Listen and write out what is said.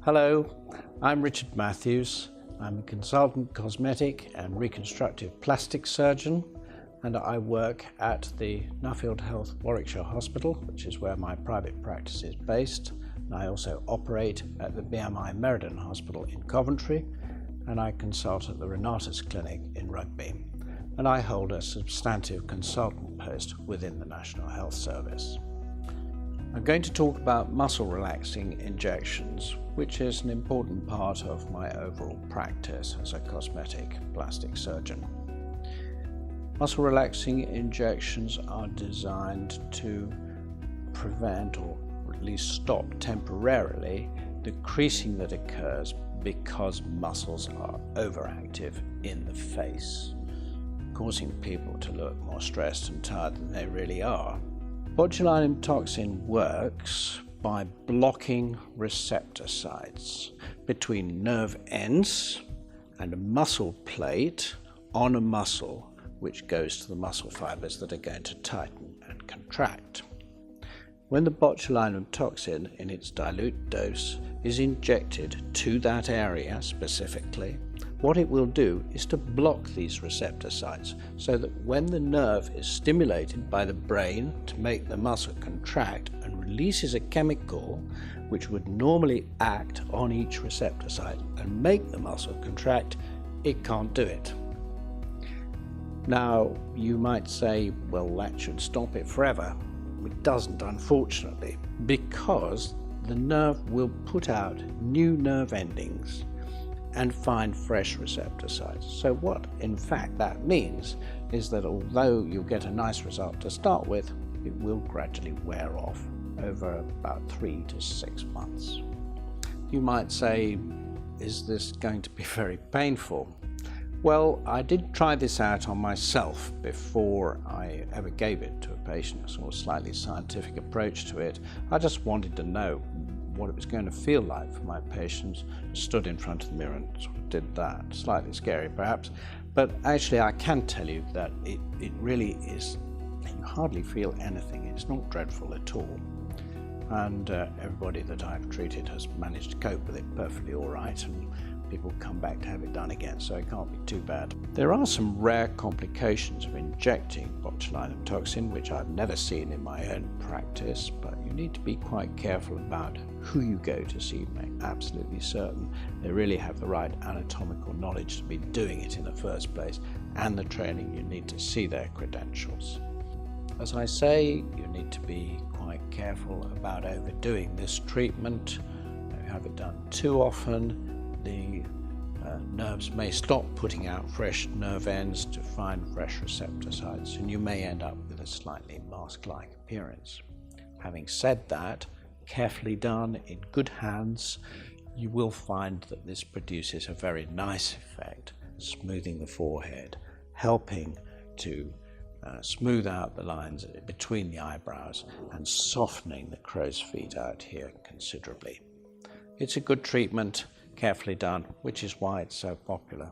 Hello, I'm Richard Matthews. I'm a consultant cosmetic and reconstructive plastic surgeon, and I work at the Nuffield Health Warwickshire Hospital, which is where my private practice is based. And I also operate at the BMI Meriden Hospital in Coventry, and I consult at the Renatus Clinic in Rugby. And I hold a substantive consultant post within the National Health Service. I'm going to talk about muscle relaxing injections, which is an important part of my overall practice as a cosmetic plastic surgeon. Muscle relaxing injections are designed to prevent or at least stop temporarily the creasing that occurs because muscles are overactive in the face, causing people to look more stressed and tired than they really are. Botulinum toxin works by blocking receptor sites between nerve ends and a muscle plate on a muscle, which goes to the muscle fibers that are going to tighten and contract. When the botulinum toxin in its dilute dose is injected to that area specifically, what it will do is to block these receptor sites so that when the nerve is stimulated by the brain to make the muscle contract and releases a chemical which would normally act on each receptor site and make the muscle contract, it can't do it. Now, you might say, well, that should stop it forever. It doesn't, unfortunately, because the nerve will put out new nerve endings and find fresh receptor sites. So what in fact that means is that although you'll get a nice result to start with, it will gradually wear off over about 3 to 6 months. You might say, is this going to be very painful? Well, I did try this out on myself before I ever gave it to a patient, a sort of slightly scientific approach to it. I just wanted to know what it was going to feel like for my patients. Stood in front of the mirror and sort of did that. Slightly scary perhaps, but actually I can tell you that it really is, you hardly feel anything. It's not dreadful at all. And everybody that I've treated has managed to cope with it perfectly all right, and people come back to have it done again, so it can't be too bad. There are some rare complications of injecting botulinum toxin, which I've never seen in my own practice, but you need to be quite careful about who you go to see, make absolutely certain they really have the right anatomical knowledge to be doing it in the first place, and the training. You need to see their credentials. As I say, you need to be quite careful about overdoing this treatment. If you have it done too often, the nerves may stop putting out fresh nerve ends to find fresh receptor sites, and you may end up with a slightly mask-like appearance. Having said that, carefully done in good hands, you will find that this produces a very nice effect, smoothing the forehead, helping to smooth out the lines between the eyebrows and softening the crow's feet out here considerably. It's a good treatment, carefully done, which is why it's so popular.